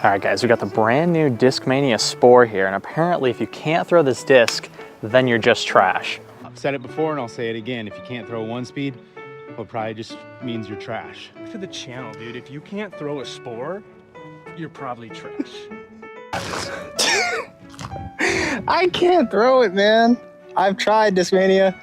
All right, guys, we got the brand new Discmania Spore here, and apparently if you can't throw this disc, then you're just trash. I've said it before and I'll say it again. If you can't throw one speed, it probably just means you're trash. Back to the channel, dude. If you can't throw a Spore, you're probably trash. I can't throw it, man. I've tried Discmania.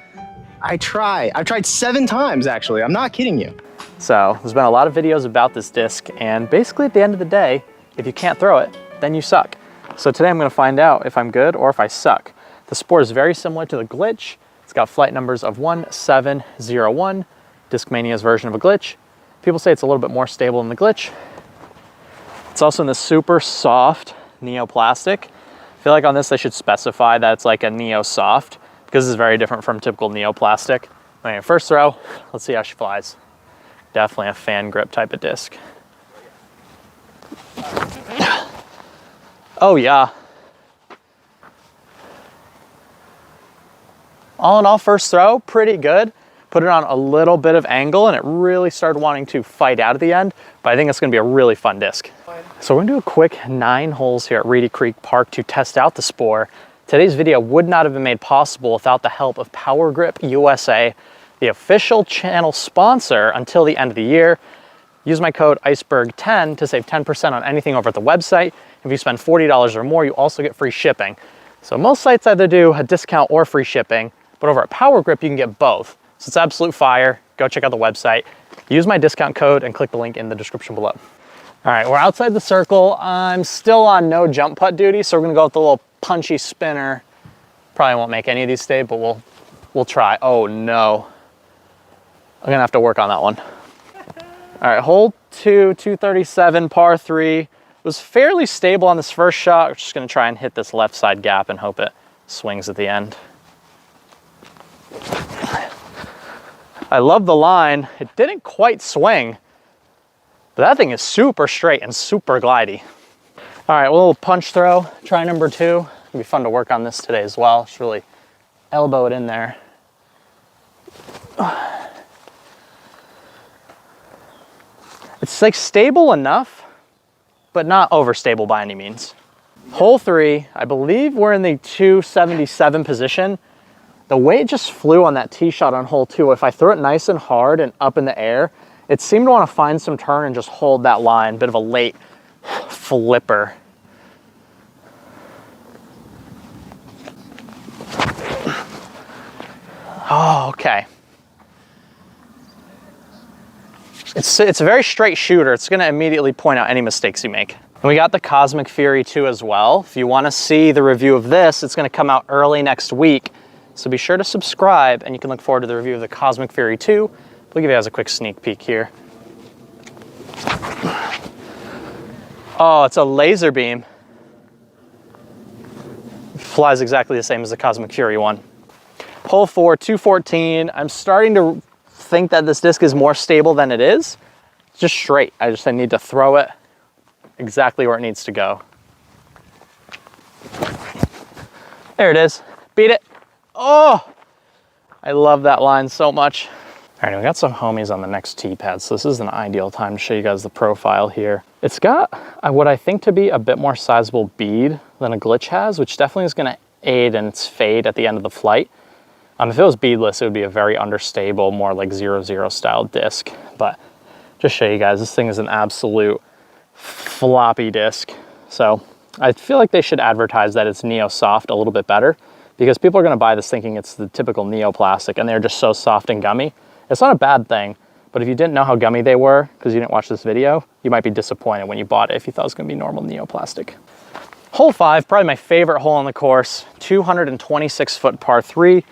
I've tried 7 times, actually. I'm not kidding you. So there's been a lot of videos about this disc, and basically at the end of the day, if you can't throw it, then you suck. So today I'm gonna find out if I'm good or if I suck. The Spore is very similar to the Glitch. It's got flight numbers of 1701, Discmania's version of a Glitch. People say it's a little bit more stable than the Glitch. It's also in this super soft neoplastic. I feel like on this they should specify that it's like a neo soft because this is very different from typical neoplastic. Anyway, first throw, let's see how she flies. Definitely a fan grip type of disc. Oh yeah. All in all, first throw, pretty good. Put it on a little bit of angle and it really started wanting to fight out at the end, but I think it's gonna be a really fun disc. So we're gonna do a quick 9 holes here at Reedy Creek Park to test out the Spore. Today's video would not have been made possible without the help of Power Grip USA, the official channel sponsor until the end of the year. Use my code Iceberg10 to save 10% on anything over at the website. If you spend $40 or more, you also get free shipping. So most sites either do a discount or free shipping, but over at Power Grip, you can get both. So it's absolute fire. Go check out the website. Use my discount code and click the link in the description below. All right, we're outside the circle. I'm still on no jump putt duty, so we're gonna go with the little punchy spinner. Probably won't make any of these today, but we'll try. Oh no. I'm gonna have to work on that one. All right, hole 2, 237, par 3. It was fairly stable on this first shot. We're just gonna try and hit this left side gap and hope it swings at the end. I love the line. It didn't quite swing, but that thing is super straight and super glidey. All right, a little punch throw, try number 2. It'll be fun to work on this today as well. Just really elbow it in there. It's like stable enough, but not overstable by any means. Hole 3, I believe we're in the 277 position. The way it just flew on that tee shot on hole 2, if I throw it nice and hard and up in the air, it seemed to want to find some turn and just hold that line, bit of a late flipper. Oh, okay. It's a very straight shooter. It's gonna immediately point out any mistakes you make. And we got the Cosmic Fury 2 as well. If you wanna see the review of this, it's gonna come out early next week. So be sure to subscribe and you can look forward to the review of the Cosmic Fury 2. We'll give you guys a quick sneak peek here. Oh, it's a laser beam. Flies exactly the same as the Cosmic Fury one. Hole 4, 214. I'm starting to think that this disc is more stable than it is. It's just straight. I need to throw it exactly where it needs to go. There it is. Beat it. Oh, I love that line so much. All right, we got some homies on the next tee pad, so this is an ideal time to show you guys the profile here. It's got what I think to be a bit more sizable bead than a Glitch has, which definitely is gonna aid in its fade at the end of the flight. If it was beadless, it would be a very understable, more like 0-0 style disc. But just show you guys, this thing is an absolute floppy disc. So I feel like they should advertise that it's Neo Soft a little bit better because people are gonna buy this thinking it's the typical neoplastic and they're just so soft and gummy. It's not a bad thing, but if you didn't know how gummy they were because you didn't watch this video, you might be disappointed when you bought it if you thought it was gonna be normal neoplastic. Hole 5, probably my favorite hole on the course, 226-foot par 3.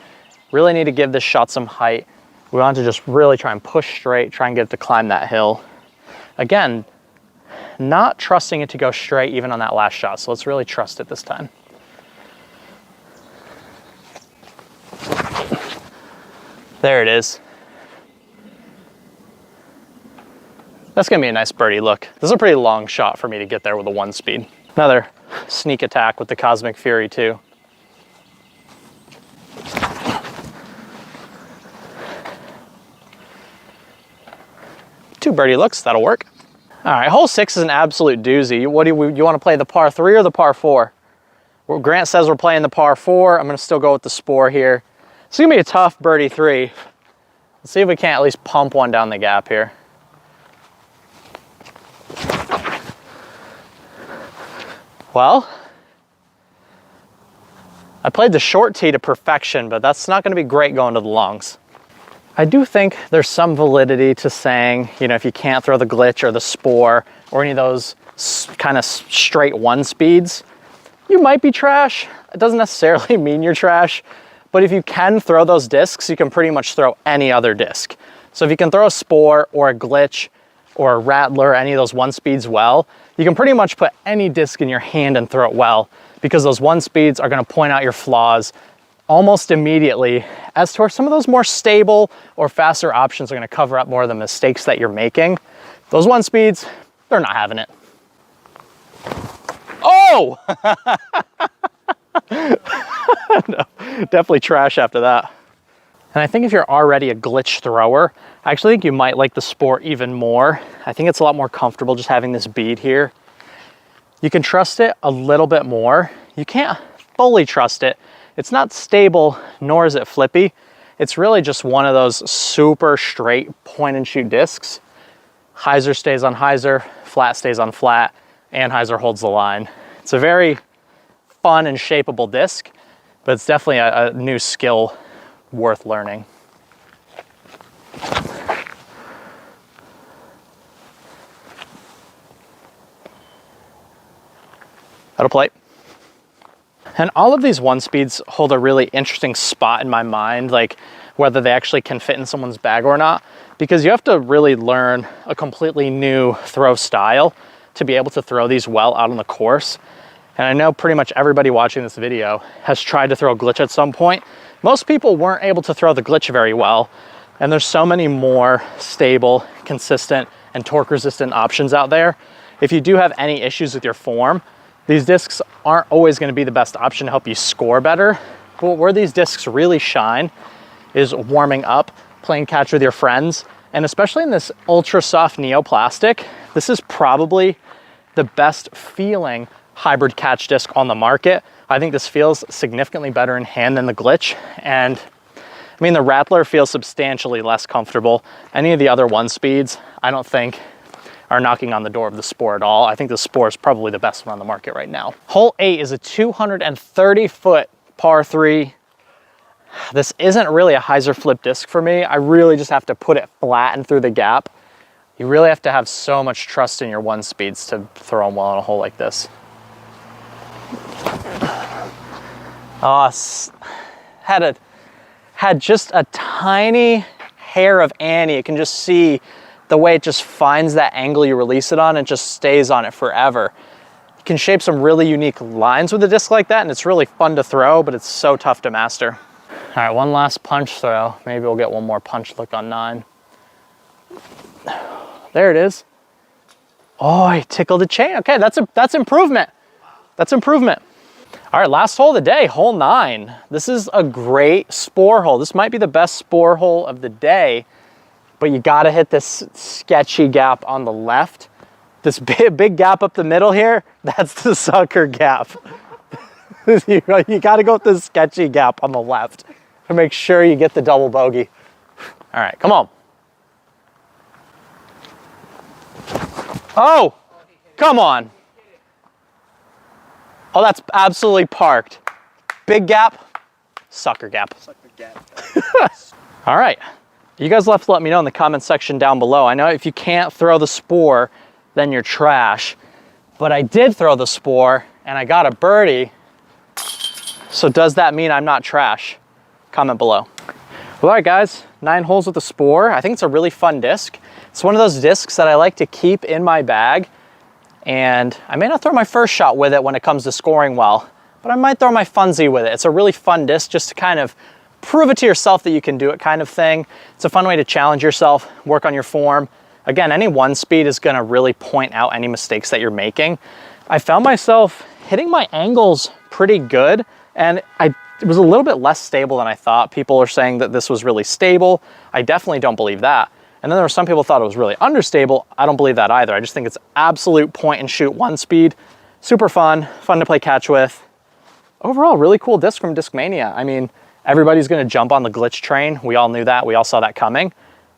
Really need to give this shot some height. We want to just really try and push straight, try and get it to climb that hill. Again, not trusting it to go straight even on that last shot, so let's really trust it this time. There it is. That's gonna be a nice birdie look. This is a pretty long shot for me to get there with a 1 speed. Another sneak attack with the Cosmic Fury 2. 2 birdie looks, that'll work. All right, hole 6 is an absolute doozy. What do you want to play, the par 3 or the par 4? Well, Grant says we're playing the par 4. I'm going to still go with the Spore here. It's going to be a tough birdie 3. Let's see if we can't at least pump one down the gap here. Well, I played the short tee to perfection, but that's not going to be great going to the longs. I do think there's some validity to saying, you know, if you can't throw the glitch or the Spore or any of those kind of straight one speeds, you might be trash. It doesn't necessarily mean you're trash, but if you can throw those discs, you can pretty much throw any other disc. So if you can throw a Spore or a glitch or a rattler, any of those one speeds well, you can pretty much put any disc in your hand and throw it well, because those one speeds are going to point out your flaws almost immediately, as to where some of those more stable or faster options are going to cover up more of the mistakes that you're making. Those one speeds, they're not having it. Oh! No, definitely trash after that. And I think if you're already a glitch thrower, I actually think you might like the Spore even more. I think it's a lot more comfortable just having this bead here. You can trust it a little bit more. You can't fully trust it. It's not stable, nor is it flippy. It's really just one of those super straight point and shoot discs. Hyzer stays on hyzer, flat stays on flat, and hyzer holds the line. It's a very fun and shapeable disc, but it's definitely a new skill worth learning. That'll play. And all of these one speeds hold a really interesting spot in my mind, like whether they actually can fit in someone's bag or not, because you have to really learn a completely new throw style to be able to throw these well out on the course. And I know pretty much everybody watching this video has tried to throw a glitch at some point. Most people weren't able to throw the glitch very well, and there's so many more stable, consistent, and torque resistant options out there. If you do have any issues with your form, these discs aren't always going to be the best option to help you score better. But where these discs really shine is warming up, playing catch with your friends, and especially in this ultra soft neoplastic, this is probably the best feeling hybrid catch disc on the market. I think this feels significantly better in hand than the glitch. And I mean, the rattler feels substantially less comfortable. Any of the other one speeds, I don't think are knocking on the door of the Spore at all. I think the Spore is probably the best one on the market right now. Hole 8 is a 230-foot par 3. This isn't really a hyzer flip disc for me. I really just have to put it flat and through the gap. You really have to have so much trust in your one speeds to throw them well on a hole like this. Oh, had just a tiny hair of Annie. You can just see the way it just finds that angle you release it on and just stays on it forever. You can shape some really unique lines with a disc like that, and it's really fun to throw, but it's so tough to master. All right, one last punch throw. Maybe we'll get one more punch look on 9. There it is. Oh, I tickled the chain. Okay, that's improvement. That's improvement. All right, last hole of the day, hole 9. This is a great Spore hole. This might be the best Spore hole of the day, but you gotta hit this sketchy gap on the left. This big gap up the middle here, that's the sucker gap. You gotta go with this sketchy gap on the left to make sure you get the double bogey. All right, come on. Oh, come on. Oh, that's absolutely parked. Big gap, sucker gap. Sucker gap. All right. You guys have to let me know in the comment section down below. I know if you can't throw the Spore, then you're trash. But I did throw the Spore and I got a birdie. So does that mean I'm not trash? Comment below. Well, all right, guys, 9 holes with the Spore. I think it's a really fun disc. It's one of those discs that I like to keep in my bag. And I may not throw my first shot with it when it comes to scoring well, but I might throw my funsy with it. It's a really fun disc just to kind of prove it to yourself that you can do it kind of thing. It's a fun way to challenge yourself, work on your form. Again, any one speed is gonna really point out any mistakes that you're making. I found myself hitting my angles pretty good, and it was a little bit less stable than I thought. People are saying that this was really stable. I definitely don't believe that. And then there were some people thought it was really understable. I don't believe that either. I just think it's absolute point and shoot one speed. Super fun to play catch with. Overall, really cool disc from Discmania. I mean, everybody's gonna jump on the glitch train. We all knew that, we all saw that coming.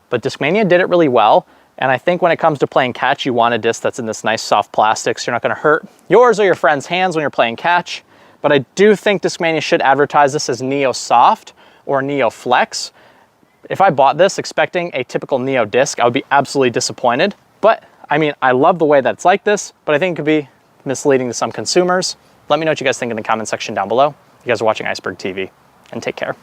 But Discmania did it really well. And I think when it comes to playing catch, you want a disc that's in this nice soft plastic so you're not gonna hurt yours or your friend's hands when you're playing catch. But I do think Discmania should advertise this as Neo Soft or Neo Flex. If I bought this expecting a typical Neo disc, I would be absolutely disappointed. But I mean, I love the way that it's like this, but I think it could be misleading to some consumers. Let me know what you guys think in the comment section down below. You guys are watching Iceberg TV, and take care.